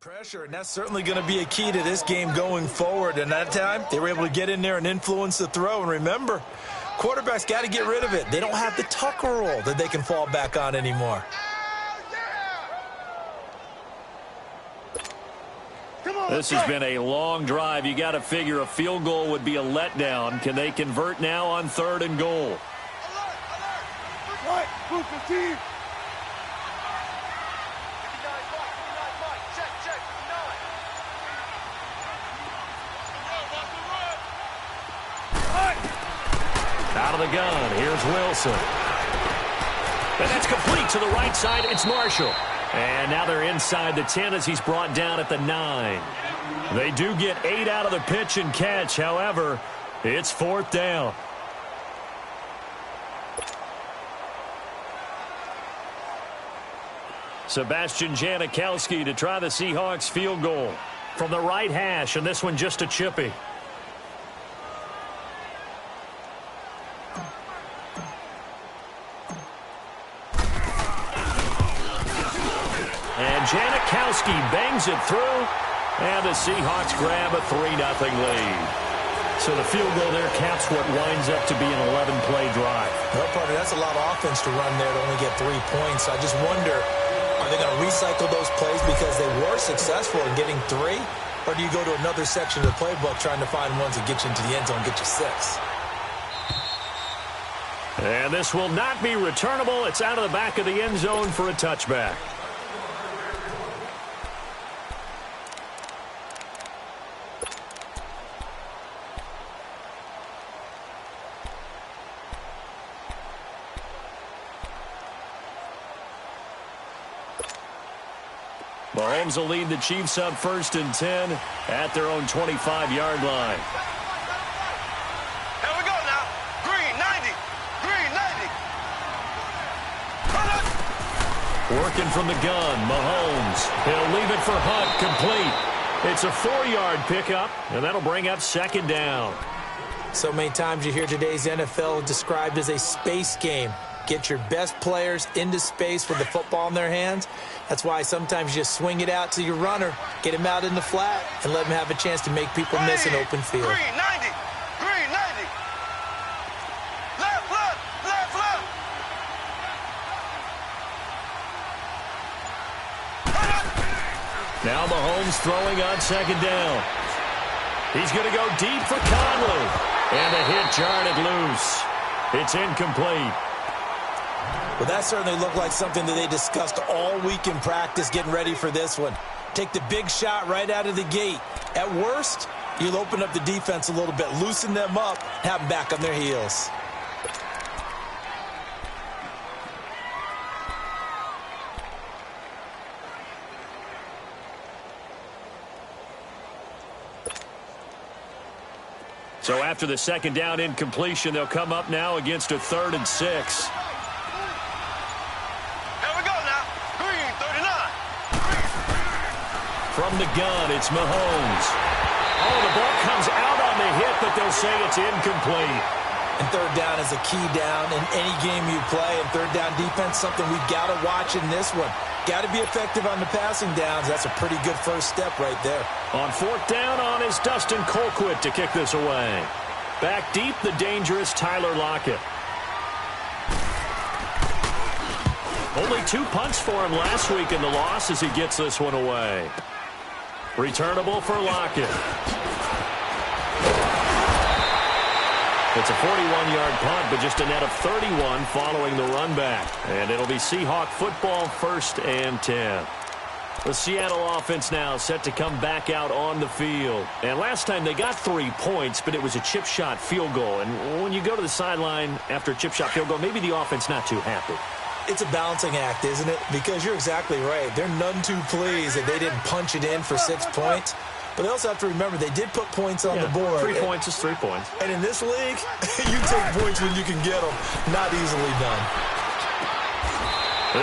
Pressure, and that's certainly going to be a key to this game going forward. And that time, they were able to get in there and influence the throw. And remember, quarterbacks got to get rid of it. They don't have the tucker roll that they can fall back on anymore. This has been a long drive. You got to figure a field goal would be a letdown. Can they convert now on 3rd and goal? Out of the gun, here's Wilson. And that's complete to the right side. It's Marshall. And now they're inside the 10 as he's brought down at the 9. They do get 8 out of the pitch and catch. However, it's 4th down. Sebastian Janikowski to try the Seahawks field goal from the right hash, and this one just a chippy. And Janikowski bangs it through, and the Seahawks grab a 3-0 lead. So the field goal there caps what winds up to be an 11-play drive. No, partner, that's a lot of offense to run there to only get 3 points. I just wonder, are they going to recycle those plays because they were successful in getting 3? Or do you go to another section of the playbook trying to find ones that get you into the end zone and get you 6? And this will not be returnable. It's out of the back of the end zone for a touchback. Mahomes will lead the Chiefs up 1st and 10 at their own 25-yard line. Here we go now. Green 90. Green 90. Working from the gun, Mahomes. He'll leave it for Hunt, complete. It's a 4-yard pickup, and that'll bring up 2nd down. So many times you hear today's NFL described as a space game. Get your best players into space with the football in their hands. That's why sometimes you just swing it out to your runner, get him out in the flat, and let him have a chance to make people miss an open field. Green 90. Green 90. Left, left, left, left. Now Mahomes throwing on 2nd down. He's going to go deep for Conley. And a hit jarred it loose. It's incomplete. Well, that certainly looked like something that they discussed all week in practice getting ready for this one. Take the big shot right out of the gate. At worst, you'll open up the defense a little bit, loosen them up, have them back on their heels. So after the 2nd down incompletion, they'll come up now against a 3rd and 6. From the gun, it's Mahomes. Oh, the ball comes out on the hit, but they'll say it's incomplete. And 3rd down is a key down in any game you play. And 3rd down defense, something we've got to watch in this one. Got to be effective on the passing downs. That's a pretty good first step right there. On 4th down on is Dustin Colquitt to kick this away. Back deep, the dangerous Tyler Lockett. Only 2 punts for him last week in the loss as he gets this one away. Returnable for Lockett. It's a 41-yard punt, but just a net of 31 following the run back. And it'll be Seahawk football 1st and 10. The Seattle offense now set to come back out on the field. And last time they got 3 points, but it was a chip shot field goal. And when you go to the sideline after a chip shot field goal, maybe the offense not too happy. It's a balancing act, isn't it? Because you're exactly right. They're none too pleased that they didn't punch it in for 6 points. But they also have to remember they did put points on the board. 3 points is 3 points. And in this league, you take points when you can get them. Not easily done.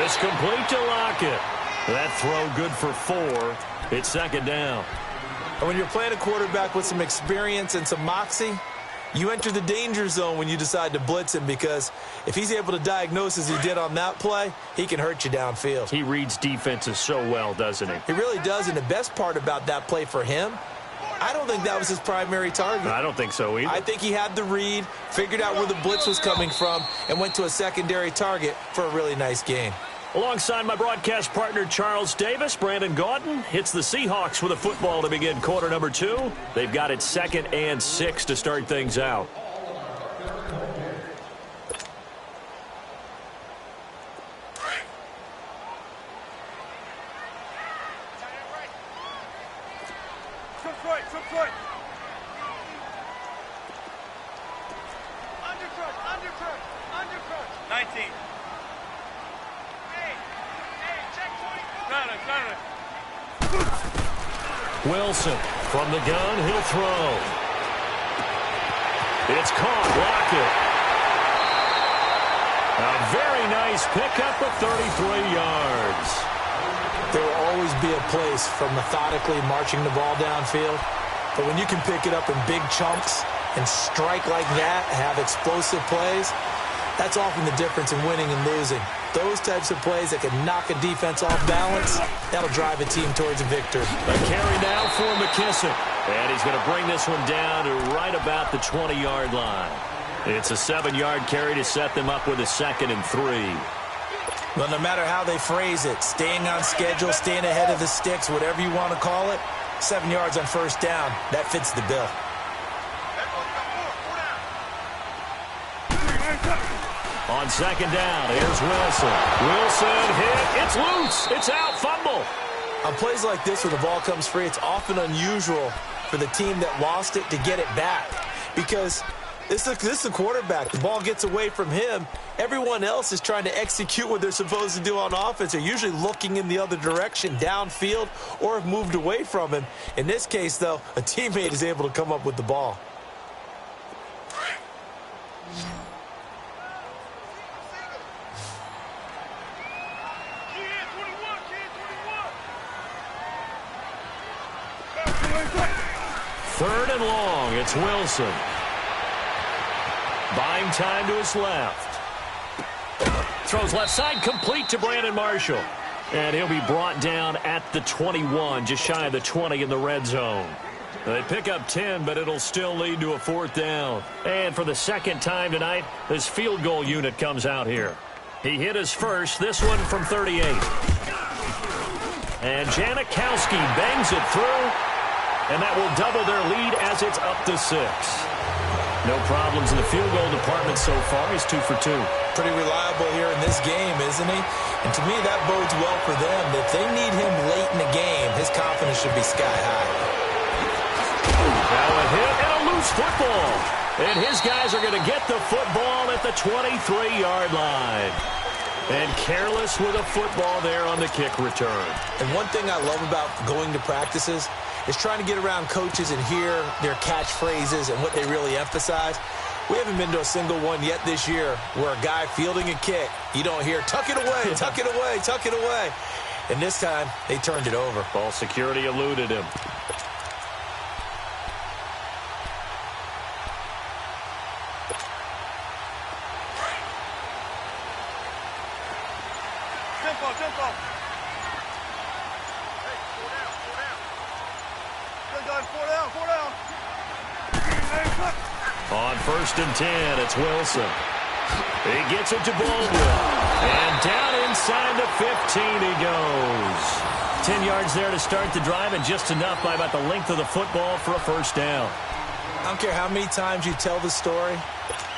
It's complete to Lockett. That throw good for 4. It's 2nd down. And when you're playing a quarterback with some experience and some moxie, You enter the danger zone when you decide to blitz him, because if he's able to diagnose as he did on that play, he can hurt you downfield. He reads defenses so well, doesn't he? He really does, and the best part about that play for him, I don't think that was his primary target. I don't think so either. I think he had the read, figured out where the blitz was coming from, and went to a secondary target for a really nice game. Alongside my broadcast partner, Charles Davis, Brandon Gaudin hits the Seahawks with a football to begin quarter number 2. They've got it 2nd and 6 to start things out. Undercrush. 19. Wilson from the gun, he'll throw. It's caught, Lockett. A very nice pickup of 33 yards. There will always be a place for methodically marching the ball downfield, but when you can pick it up in big chunks and strike like that, have explosive plays, that's often the difference in winning and losing. Those types of plays that can knock a defense off balance, that'll drive a team towards a victory. A carry now for McKissick. And he's going to bring this one down to right about the 20-yard line. It's a 7-yard carry to set them up with a 2nd and 3. Well, no matter how they phrase it, staying on schedule, staying ahead of the sticks, whatever you want to call it, 7 yards on first down, that fits the bill. On 2nd down, here's Wilson. Wilson hit. It's loose. It's out. Fumble. On plays like this where the ball comes free, it's often unusual for the team that lost it to get it back, because this is the quarterback. The ball gets away from him. Everyone else is trying to execute what they're supposed to do on offense. They're usually looking in the other direction, downfield, or have moved away from him. In this case, though, a teammate is able to come up with the ball. Third and long, it's Wilson. Buying time to his left. Throws left side, complete to Brandon Marshall. And he'll be brought down at the 21, just shy of the 20 in the red zone. They pick up 10, but it'll still lead to a 4th down. And for the 2nd time tonight, this field goal unit comes out here. He hit his first, this one from 38. And Janikowski bangs it through. And that will double their lead as it's up to 6. No problems in the field goal department so far. He's 2 for 2. Pretty reliable here in this game, isn't he? And to me, that bodes well for them. If they need him late in the game, his confidence should be sky high. Now a hit and a loose football. And his guys are going to get the football at the 23-yard line. And careless with a football there on the kick return. And one thing I love about going to practices is trying to get around coaches and hear their catchphrases and what they really emphasize. We haven't been to a single one yet this year where a guy fielding a kick, you don't hear, tuck it away, tuck it away, tuck it away. And this time, they turned it over. Ball security eluded him. Tempo. Four down. On 1st and 10, it's Wilson. He gets it to Baldwin. And down inside the 15 he goes. 10 yards there to start the drive, and just enough by about the length of the football for a 1st down. I don't care how many times you tell the story,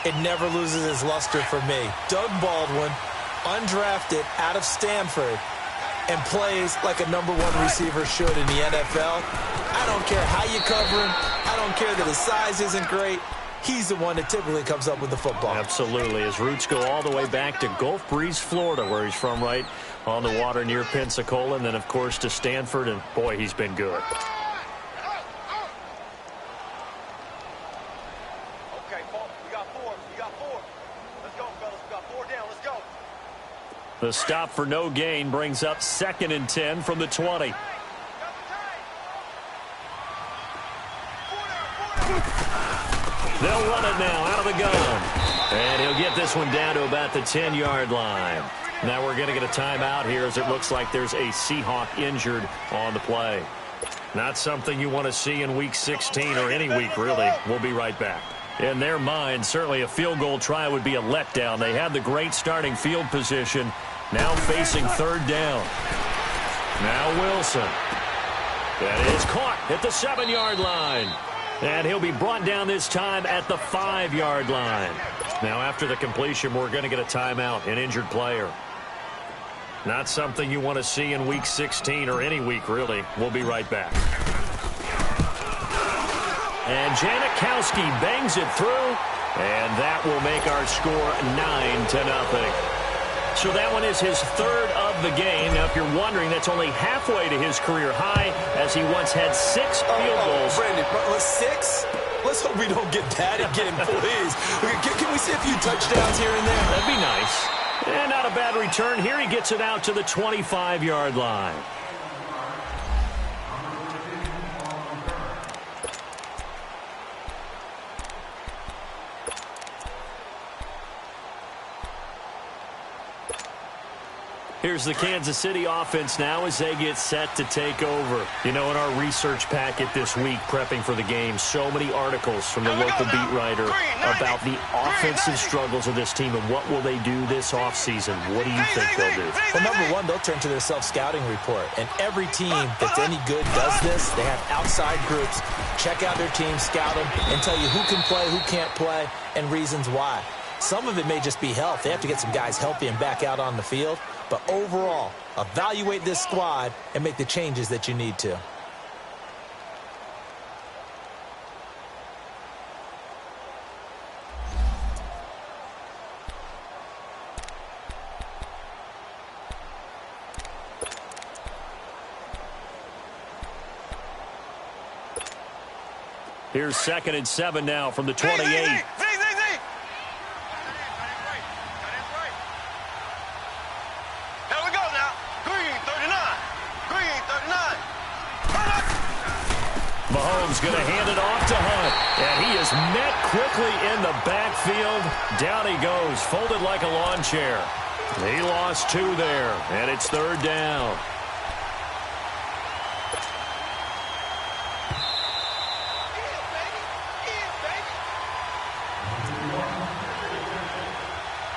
it never loses its luster for me. Doug Baldwin, undrafted out of Stanford, and plays like a #1 receiver should in the NFL. I don't care how you cover him. I don't care that his size isn't great. He's the one that typically comes up with the football. Absolutely. His roots go all the way back to Gulf Breeze, Florida, where he's from, right on the water near Pensacola, and then, of course, to Stanford, and, boy, he's been good. Okay, we got four. Let's go, fellas. We got 4 down. Let's go. The stop for no gain brings up 2nd and 10 from the 20. They'll run it now out of the gun. And he'll get this one down to about the 10-yard line. Now we're going to get a timeout here as it looks like there's a Seahawk injured on the play. Not something you want to see in Week 16 or any week, really. We'll be right back. In their mind, certainly a field goal try would be a letdown. They had the great starting field position. Now facing third down. Now Wilson. That is caught at the 7-yard line. And he'll be brought down this time at the 5-yard line. Now after the completion, we're going to get a timeout, an injured player. Not something you want to see in Week 16 or any week, really. We'll be right back. And Janikowski bangs it through, and that will make our score 9-0. So that one is his third of the game. Now, if you're wondering, that's only halfway to his career high, as he once had 6 field goals. Brandon, 6? Let's hope we don't get that again, please. Can we see a few touchdowns here and there? That'd be nice. And not a bad return. Here he gets it out to the 25-yard line. Here's the Kansas City offense now as they get set to take over. You know, in our research packet this week, prepping for the game, so many articles from the local beat writer about the offensive struggles of this team and what will they do this offseason. What do you think they'll do? Well, number one, they'll turn to their self-scouting report. And every team that's any good does this. They have outside groups. Check out their team, scout them, and tell you who can play, who can't play, and reasons why. Some of it may just be health. They have to get some guys healthy and back out on the field. But overall, evaluate this squad and make the changes that you need to. Here's 2nd and 7 now from the 28. Mahomes going to hand it off to Hunt. And he is met quickly in the backfield. Down he goes, folded like a lawn chair. He lost 2 there, and it's 3rd down.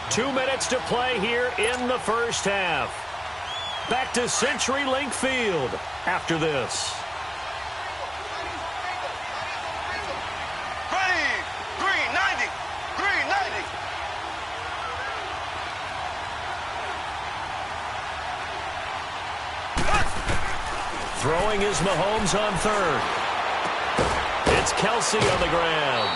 Two minutes to play here in the first half. Back to CenturyLink Field after this. Throwing is Mahomes on 3rd. It's Kelsey on the ground.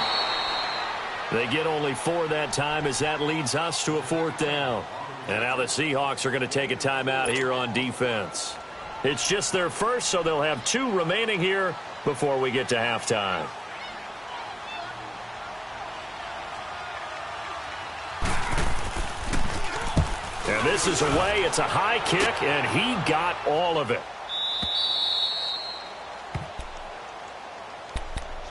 They get only 4 that time as that leads us to a 4th down. And now the Seahawks are going to take a timeout here on defense. It's just their first, so they'll have 2 remaining here before we get to halftime. And this is away. It's a high kick, and he got all of it.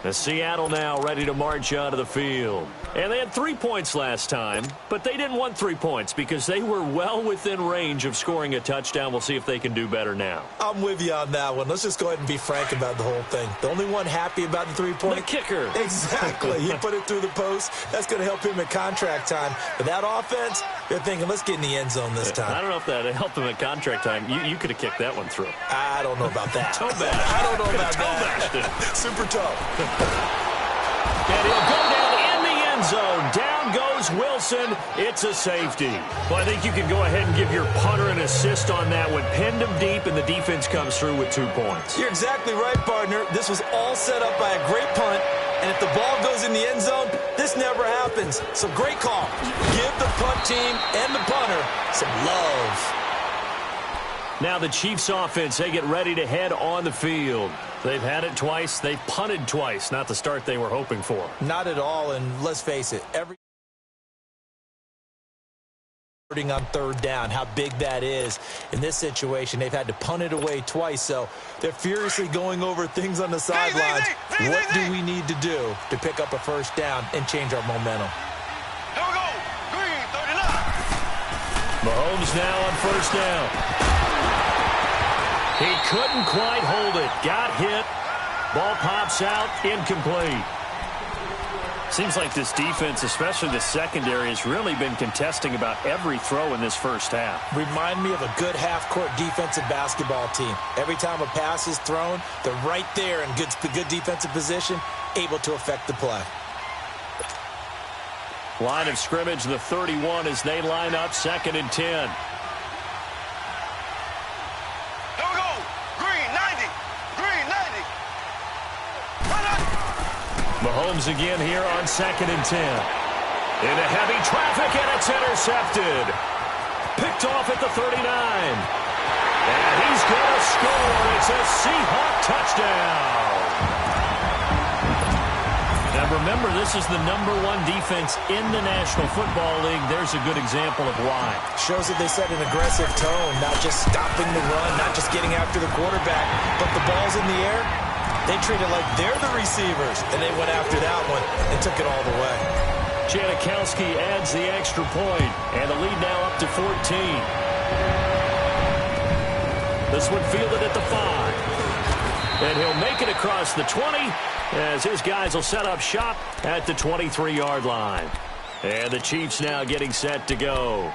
The Seattle now ready to march onto the field. And they had 3 points last time, but they didn't want 3 points because they were well within range of scoring a touchdown. We'll see if they can do better now. I'm with you on that one. Let's just go ahead and be frank about the whole thing. The only one happy about the 3-point? The kicker. Exactly. He put it through the post. That's going to help him at contract time. But that offense, they're thinking, let's get in the end zone this time. I don't know if that helped him at contract time. You could have kicked that one through. I don't know about that. Toe bash. I don't know about that. It. Super toe. And he'll go down in the end zone. Down goes Wilson. It's a safety. Well, I think you can go ahead and give your punter an assist on that one. Pinned him deep, and the defense comes through with 2 points. You're exactly right, partner. This was all set up by a great punt. And if the ball goes in the end zone, this never happens. So great call. Give the punt team and the punter some love. Now the Chiefs offense, they get ready to head on the field. They've had it twice. They've punted twice. Not the start they were hoping for. Not at all, and let's face it, every on third down, how big that is. In this situation, they've had to punt it away twice, so they're furiously going over things on the sidelines. What do we need to do to pick up a first down and change our momentum? Here we go. Green, 39. Mahomes now on first down. He couldn't quite hold it. Got hit. Ball pops out. Incomplete. Seems like this defense, especially the secondary, has really been contesting about every throw in this first half. Remind me of a good half-court defensive basketball team. Every time a pass is thrown, they're right there in good defensive position, able to affect the play. Line of scrimmage, the 31 as they line up, 2nd and 10. Here we go. Green, 90. Green, 90. Mahomes again here on 2nd and 10. Into heavy traffic, and it's intercepted. Picked off at the 39. And he's going to score. It's a Seahawk touchdown. Now remember, this is the #1 defense in the National Football League. There's a good example of why. Shows that they set an aggressive tone, not just stopping the run, not just getting after the quarterback, but the ball's in the air. They treat it like they're the receivers, and they went after that one and took it all the way. Janikowski adds the extra point, and the lead now up to 14. This one fielded at the 5. And he'll make it across the 20 as his guys will set up shop at the 23-yard line. And the Chiefs now getting set to go.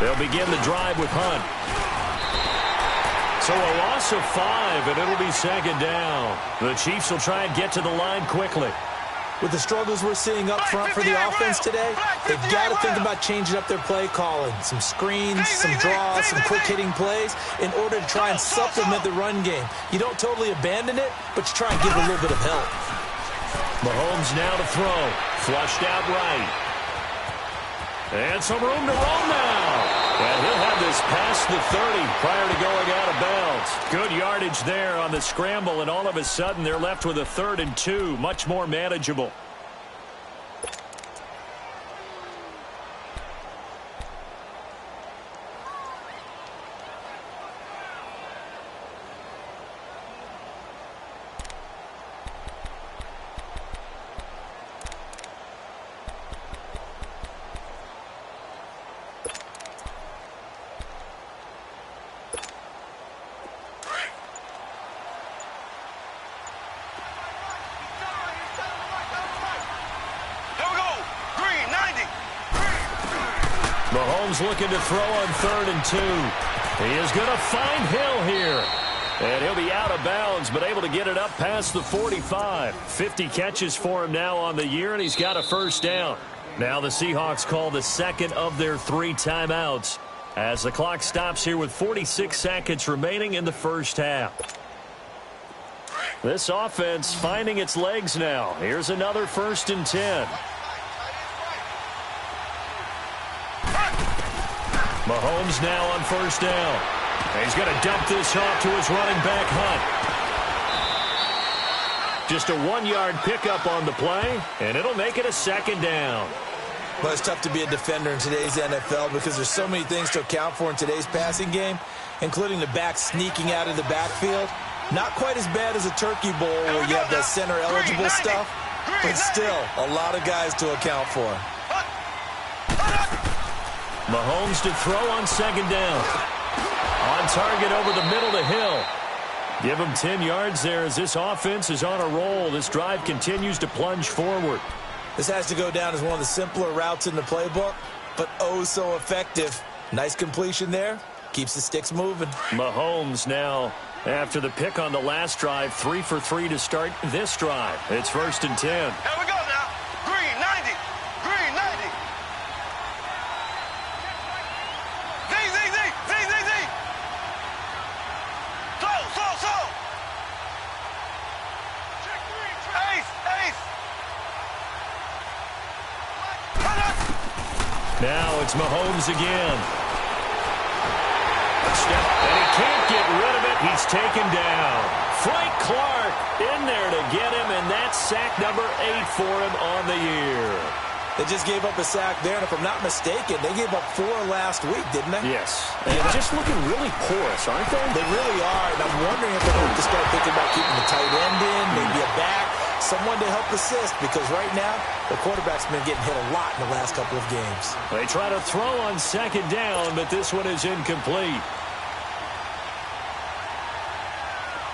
They'll begin the drive with Hunt. So a loss of 5, and it'll be 2nd down. The Chiefs will try and get to the line quickly. With the struggles we're seeing up front for the offense today, they've got to think about changing up their play calling. Some screens, some draws, some quick-hitting plays in order to try and supplement the run game. You don't totally abandon it, but you try and give it a little bit of help. Mahomes now to throw. Flushed out right. And some room to roll now. And he'll have this past the 30 prior to going out of bounds. Good yardage there on the scramble, and all of a sudden they're left with a 3rd and 2. Much more manageable. Mahomes looking to throw on 3rd and 2. He is going to find Hill here. And he'll be out of bounds, but able to get it up past the 45. 50 catches for him now on the year, and he's got a first down. Now the Seahawks call the 2nd of their 3 timeouts as the clock stops here with 46 seconds remaining in the first half. This offense finding its legs now. Here's another 1st and 10. Mahomes now on first down. He's going to dump this off to his running back, Hunt. Just a 1-yard pickup on the play, and it'll make it a 2nd down. Well, it's tough to be a defender in today's NFL because there's so many things to account for in today's passing game, including the back sneaking out of the backfield. Not quite as bad as a turkey bowl where you have that center-eligible stuff, but still a lot of guys to account for. Mahomes to throw on 2nd down. On target over the middle to Hill. Give him 10 yards there as this offense is on a roll. This drive continues to plunge forward. This has to go down as one of the simpler routes in the playbook, but oh so effective. Nice completion there. Keeps the sticks moving. Mahomes now, after the pick on the last drive, 3 for 3 to start this drive. It's 1st and 10. Here we go now. Green, 90. Green, 90. Z. Slow. Ace. Now it's Mahomes again. Step, and he can't get rid of it. He's taken down. Frank Clark in there to get him, and that's sack number 8 for him on the year. They just gave up a sack there, and if I'm not mistaken, they gave up 4 last week, didn't they? Yes. And just looking really porous, aren't they? They really are, and I'm wondering if they're going to start thinking about keeping the tight end in, maybe a back, someone to help assist, because right now, the quarterback's been getting hit a lot in the last couple of games. They try to throw on second down, but this one is incomplete.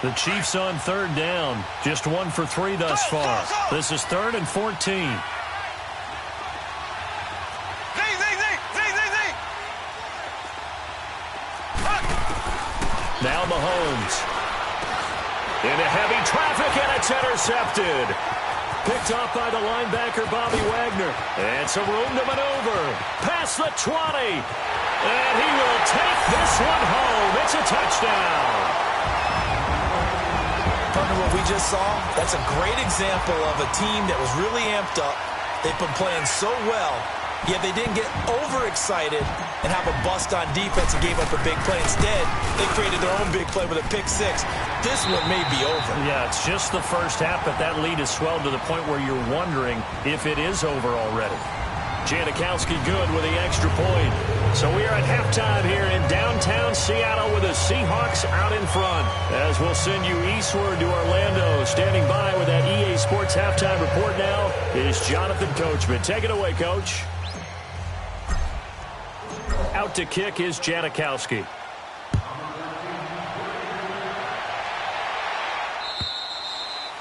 The Chiefs on third down. Just 1 for 3 thus far. This is 3rd and 14. Now Mahomes. Into heavy traffic, and it's intercepted. Picked off by the linebacker, Bobby Wagner. And some room to maneuver. Past the 20. And he will take this one home. It's a touchdown. Partner, what we just saw, that's a great example of a team that was really amped up. They've been playing so well, yet they didn't get overexcited and have a bust on defense and gave up a big play. Instead, they created their own big play with a pick 6. This one may be over. Yeah, it's just the first half, but that lead has swelled to the point where you're wondering if it is over already. Janikowski good with the extra point. So we are at halftime here in downtown Seattle with the Seahawks out in front. As we'll send you eastward to Orlando. Standing by with that EA Sports halftime report now is Jonathan Coachman. Take it away, Coach. Out to kick is Janikowski.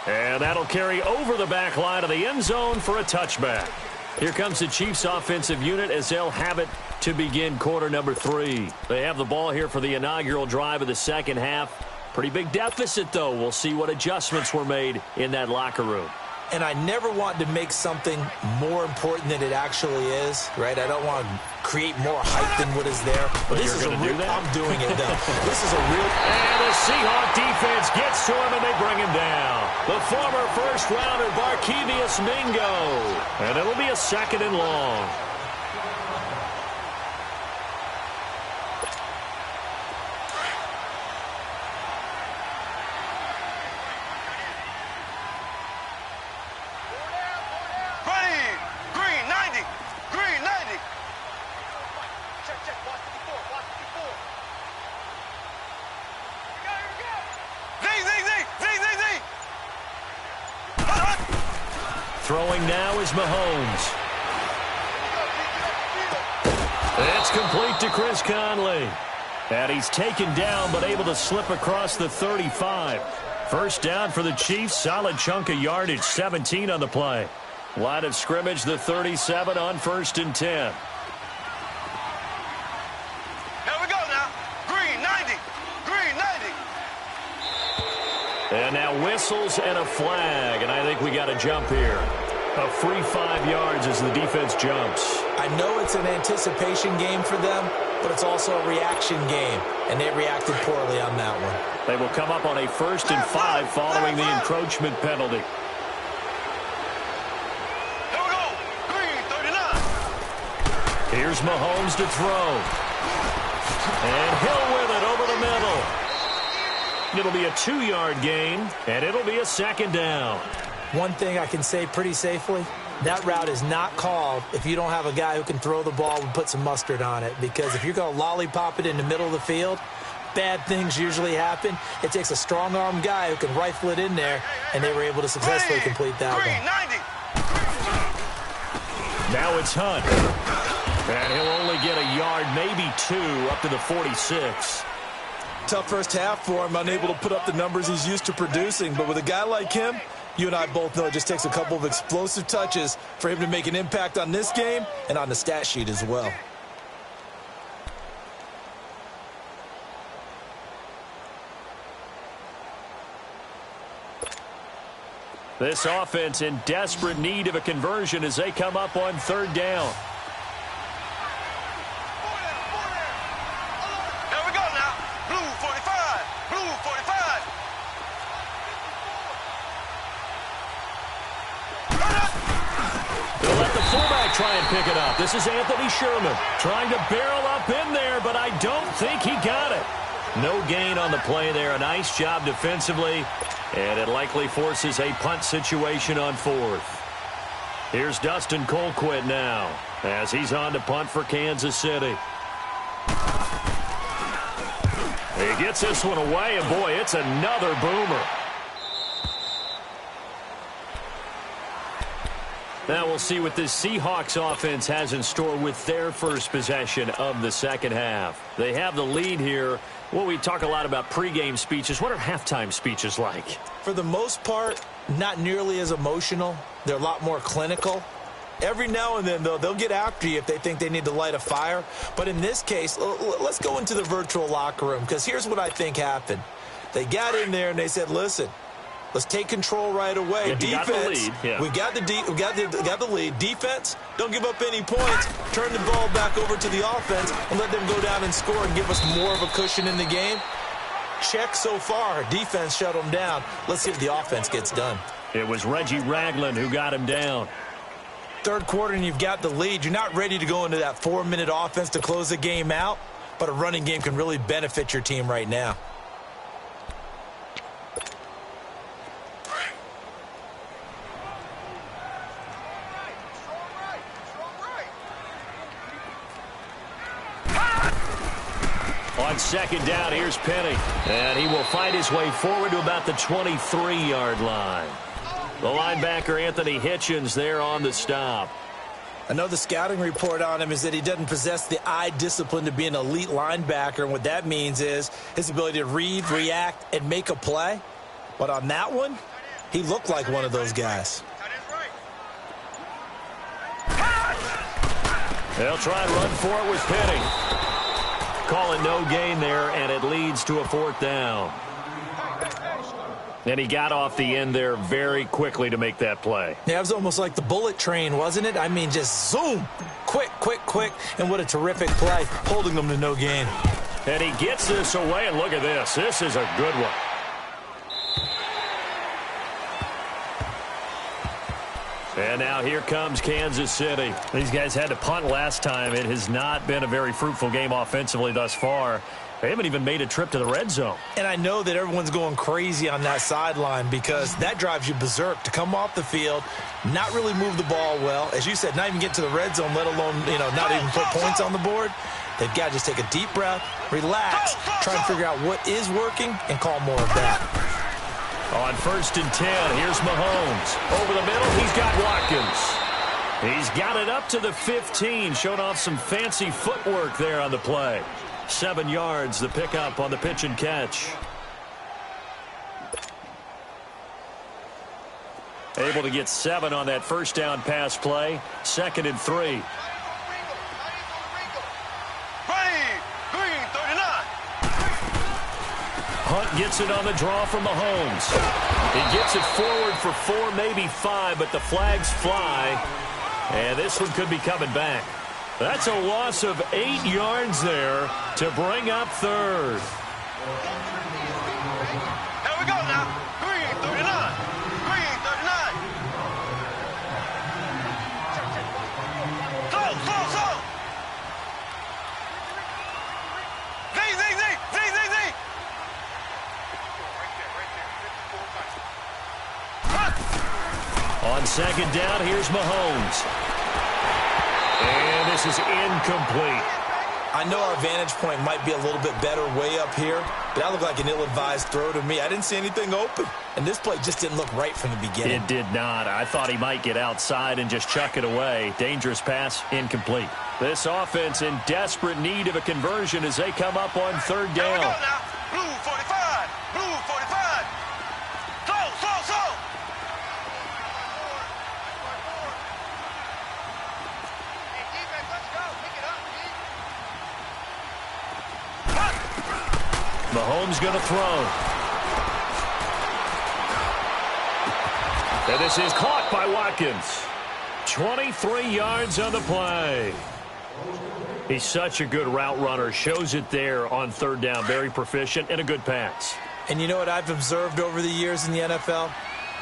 And that'll carry over the back line of the end zone for a touchback. Here comes the Chiefs offensive unit as they'll have it to begin quarter number 3. They have the ball here for the inaugural drive of the second half. Pretty big deficit, though. We'll see what adjustments were made in that locker room. And I never want to make something more important than it actually is, right? I don't want to create more hype than what is there. But this is a real, I'm doing it, though. This is a real... And the Seahawk defense gets to him, and they bring him down. The former first-rounder, Barkevious Mingo. And it'll be a 2nd and long. Throwing now is Mahomes. It's complete to Chris Conley. And he's taken down but able to slip across the 35. First down for the Chiefs. Solid chunk of yardage. 17 on the play. Line of scrimmage, the 37 on 1st and 10. Here we go now. Green 90. Green 90. And now whistles and a flag. And I think we got a jump here. A free 5 yards as the defense jumps. I know it's an anticipation game for them, but it's also a reaction game, and they reacted poorly on that one. They will come up on a 1st and 5 following the encroachment penalty. Here we go. Green 39. Here's Mahomes to throw. And Hill with it over the middle. It'll be a 2-yard gain, and it'll be a 2nd down. One thing I can say pretty safely, that route is not called if you don't have a guy who can throw the ball and put some mustard on it. Because if you're going to lollipop it in the middle of the field, bad things usually happen. It takes a strong-arm guy who can rifle it in there, and they were able to successfully complete that one. Now it's Hunt. And he'll only get a yard, maybe 2, up to the 46. Tough first half for him, unable to put up the numbers he's used to producing. But with a guy like him, you and I both know it just takes a couple of explosive touches for him to make an impact on this game and on the stat sheet as well. This offense in desperate need of a conversion as they come up on 3rd down. Here we go now. Blue 45. Blue 45. They'll let the fullback try and pick it up. This is Anthony Sherman trying to barrel up in there, but I don't think he got it. No gain on the play there. A nice job defensively, and it likely forces a punt situation on fourth. Here's Dustin Colquitt now as he's on to punt for Kansas City. He gets this one away, and boy, it's another boomer. Now we'll see what this Seahawks offense has in store with their first possession of the second half. They have the lead here. Well, we talk a lot about pregame speeches. What are halftime speeches like? For the most part, not nearly as emotional. They're a lot more clinical. Every now and then, though, they'll get after you if they think they need to light a fire. But in this case, let's go into the virtual locker room, because here's what I think happened. They got in there and they said, listen, let's take control right away. Yeah, defense, got the lead. Yeah. we got the lead. Defense, don't give up any points. Turn the ball back over to the offense and let them go down and score and give us more of a cushion in the game. Check so far. Defense shut them down. Let's see if the offense gets done. It was Reggie Ragland who got him down. Third quarter and you've got the lead. You're not ready to go into that 4-minute offense to close the game out, but a running game can really benefit your team right now. On second down, here's Penny. And he will fight his way forward to about the 23-yard line. The linebacker, Anthony Hitchens, there on the stop. I know the scouting report on him is that he doesn't possess the eye discipline to be an elite linebacker. And what that means is his ability to read, react, and make a play. But on that one, he looked like one of those guys. They'll try and run for it with Penny. Calling no gain there, and it leads to a fourth down. And he got off the end there very quickly to make that play. Yeah, it was almost like the bullet train, wasn't it? I mean, just zoom. Quick, quick, quick. And what a terrific play, holding them to no gain. And he gets this away, and look at this. This is a good one. And now here comes Kansas City. These guys had to punt last time. It has not been a very fruitful game offensively thus far. They haven't even made a trip to the red zone. And I know that everyone's going crazy on that sideline because that drives you berserk to come off the field, not really move the ball well. As you said, not even get to the red zone, let alone, not even put points on the board. They've got to just take a deep breath, relax, try and figure out what is working, and call more of that. On 1st and 10, here's Mahomes. Over the middle, he's got Watkins. He's got it up to the 15, showing off some fancy footwork there on the play. 7 yards, the pickup on the pitch and catch. Able to get 7 on that first down pass play. 2nd and 3. Hunt gets it on the draw from Mahomes. He gets it forward for 4, maybe 5, but the flags fly. And this one could be coming back. That's a loss of 8 yards there to bring up 3rd. Here we go now. Green 39. Green 39. Slow. Z. On 2nd down, here's Mahomes. And this is incomplete. I know our vantage point might be a little bit better way up here, but that looked like an ill-advised throw to me. I didn't see anything open, and this play just didn't look right from the beginning. It did not. I thought he might get outside and just chuck it away. Dangerous pass, incomplete. This offense in desperate need of a conversion as they come up on 3rd down. Here we go now. Blue 45. Blue 45. Slow. Hey, defense, let's go. Pick it up, Mahomes going to throw. And this is caught by Watkins. 23 yards on the play. He's such a good route runner. Shows it there on 3rd down. Very proficient and a good pass. And you know what I've observed over the years in the NFL?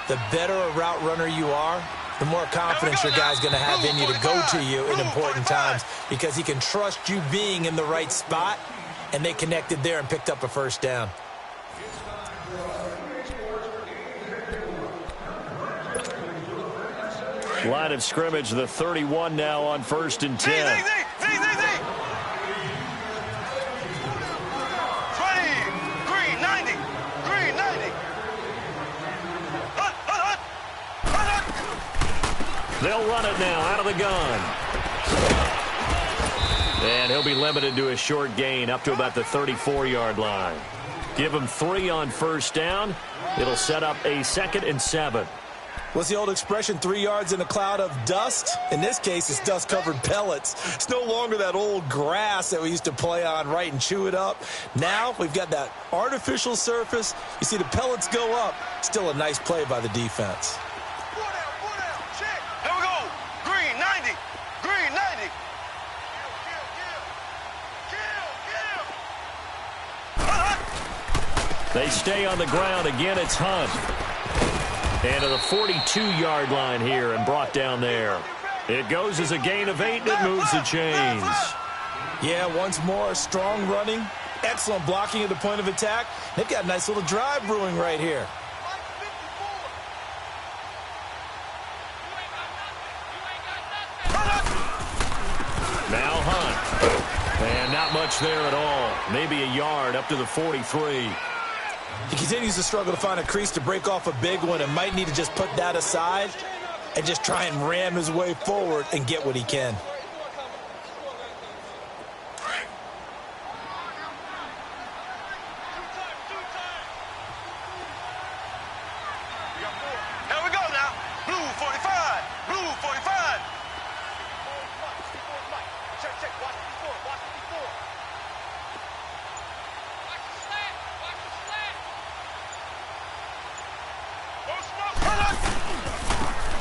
The better a route runner you are, the more confidence your guy's going to have in you to go to you in important times because he can trust you being in the right spot, and they connected there and picked up a first down. Line of scrimmage, the 31 now on 1st and 10. Green 90. Green 90. They'll run it now out of the gun. And he'll be limited to a short gain up to about the 34-yard line. Give him 3 on first down. It'll set up a 2nd and 7. What's the old expression, 3 yards in a cloud of dust? In this case, it's dust-covered pellets. It's no longer that old grass that we used to play on, right, and chew it up. Now we've got that artificial surface. You see the pellets go up. Still a nice play by the defense. Check. Here we go. Green 90. Green 90. They stay on the ground. Again, it's Hunt. And to the 42-yard line here and brought down there. It goes as a gain of 8, and it moves the chains. Yeah, once more, strong running, excellent blocking at the point of attack. They've got a nice little drive brewing right here. Now Hunt. And not much there at all. Maybe a yard up to the 43. He continues to struggle to find a crease to break off a big one and might need to just put that aside and just try and ram his way forward and get what he can. Here we go now. Blue 45. Blue 45. Check. Watch the before.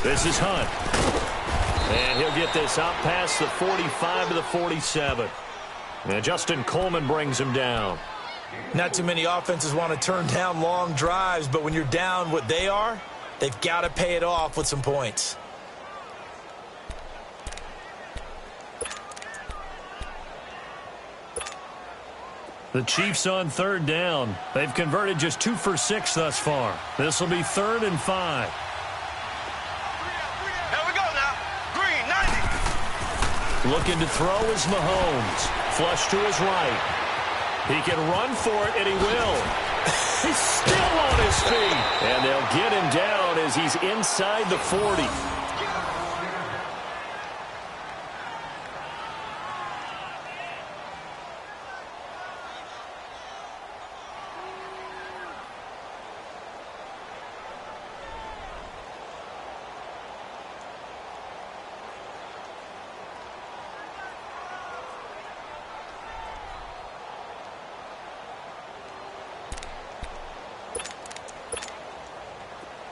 This is Hunt. And he'll get this out past the 45 to the 47. And Justin Coleman brings him down. Not too many offenses want to turn down long drives, but when you're down what they are, they've got to pay it off with some points. The Chiefs on 3rd down. They've converted just 2 for 6 thus far. This will be 3rd and 5. Here we go now. Green 90. Looking to throw is Mahomes. Flush to his right. He can run for it, and he will. He's still on his feet. And they'll get him down as he's inside the 40.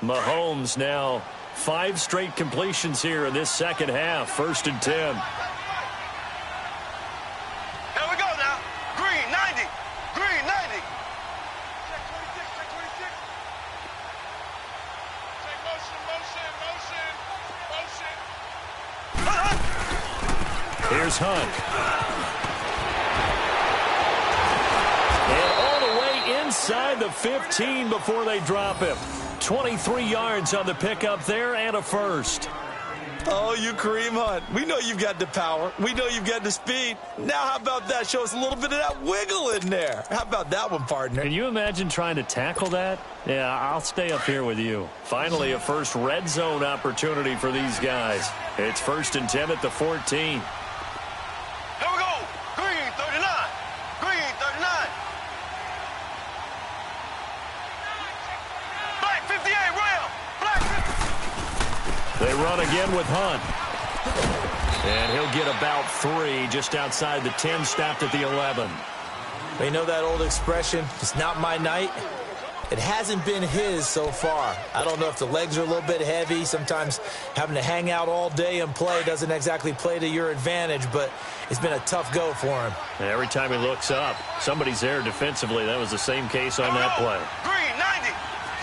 Mahomes now 5 straight completions here in this second half. 1st and 10. Here we go now. Green 90. Green 90. Check 26. Check motion. Here's Hunt. And all the way inside the 15 before they drop him. 23 yards on the pickup there and a first. Oh, you Kareem Hunt. We know you've got the power. We know you've got the speed. Now how about that? Show us a little bit of that wiggle in there. How about that one, partner? Can you imagine trying to tackle that? Yeah, I'll stay up here with you. Finally, a first red zone opportunity for these guys. It's 1st and 10 at the 14. Here we go. Green 39. Green 39. Black 58, Ram. Black 50. They run again with Hunt. And he'll get about 3 just outside the 10, stopped at the 11. You know that old expression, it's not my night? It hasn't been his so far. I don't know if the legs are a little bit heavy. Sometimes having to hang out all day and play doesn't exactly play to your advantage, but it's been a tough go for him. And every time he looks up, somebody's there defensively. That was the same case on that play. Green 90.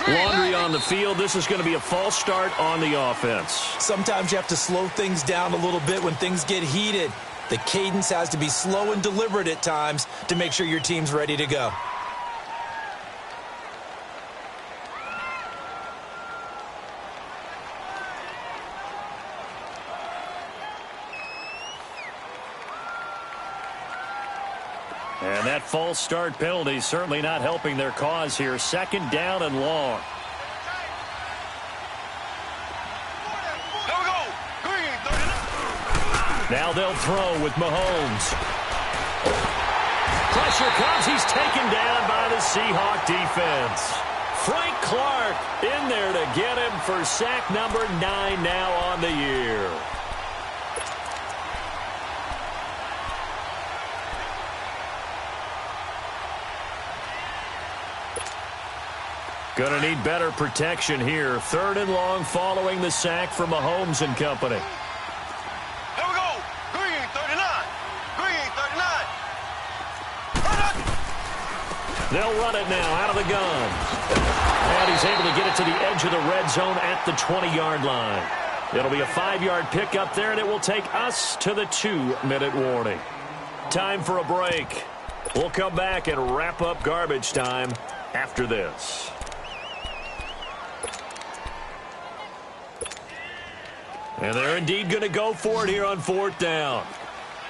Laundry on the field. This is going to be a false start on the offense. Sometimes you have to slow things down a little bit when things get heated. The cadence has to be slow and deliberate at times to make sure your team's ready to go. And that false start penalty certainly not helping their cause here. Second down and long. Here we go. Green, 39. Now they'll throw with Mahomes. Pressure comes. He's taken down by the Seahawk defense. Frank Clark in there to get him for sack number 9 now on the year. Going to need better protection here. Third and long following the sack from Mahomes and company. Here we go. Green, 39. Green, 39. They'll run it now out of the gun. And he's able to get it to the edge of the red zone at the 20-yard line. It'll be a 5-yard pickup there, and it will take us to the 2-minute warning. Time for a break. We'll come back and wrap up garbage time after this. And they're indeed going to go for it here on 4th down.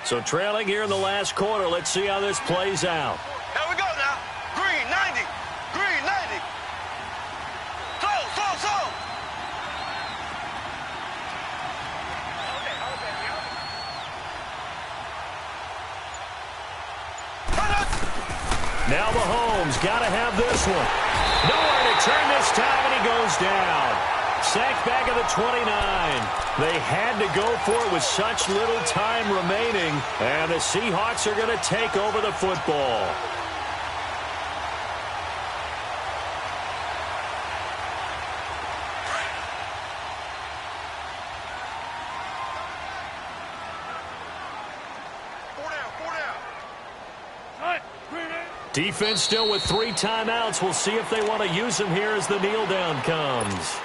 So trailing here in the last quarter. Let's see how this plays out. Here we go now. Green, 90. Green, 90. Slow. Now Mahomes got to have this one. Nowhere to turn this time, and he goes down. Sacked back at the 29. They had to go for it with such little time remaining, and the Seahawks are going to take over the football. Defense still with 3 timeouts. We'll see if they want to use them here as the kneel down comes.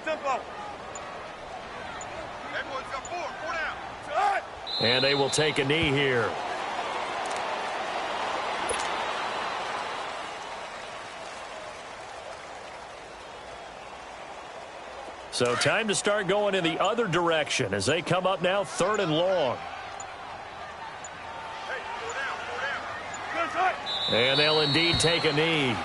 Tempo. Everyone's got 4 down. And they will take a knee here. So time to start going in the other direction as they come up now 3rd and long. Hey, 4 down. And they'll indeed take a knee.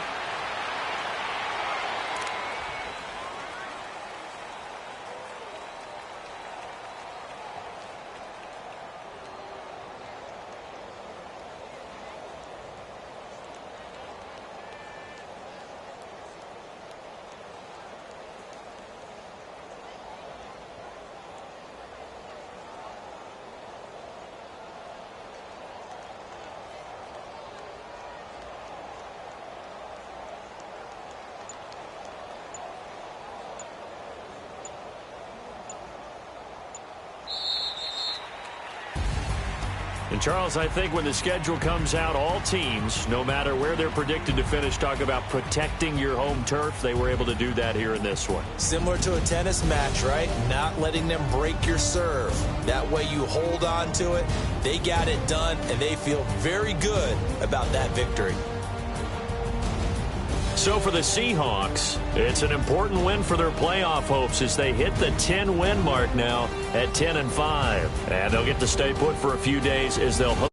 And, Charles, I think when the schedule comes out, all teams, no matter where they're predicted to finish, talk about protecting your home turf. They were able to do that here in this one. Similar to a tennis match, right? Not letting them break your serve. That way you hold on to it. They got it done, and they feel very good about that victory. So for the Seahawks, it's an important win for their playoff hopes as they hit the 10-win mark now at 10-5. And they'll get to stay put for a few days as they'll host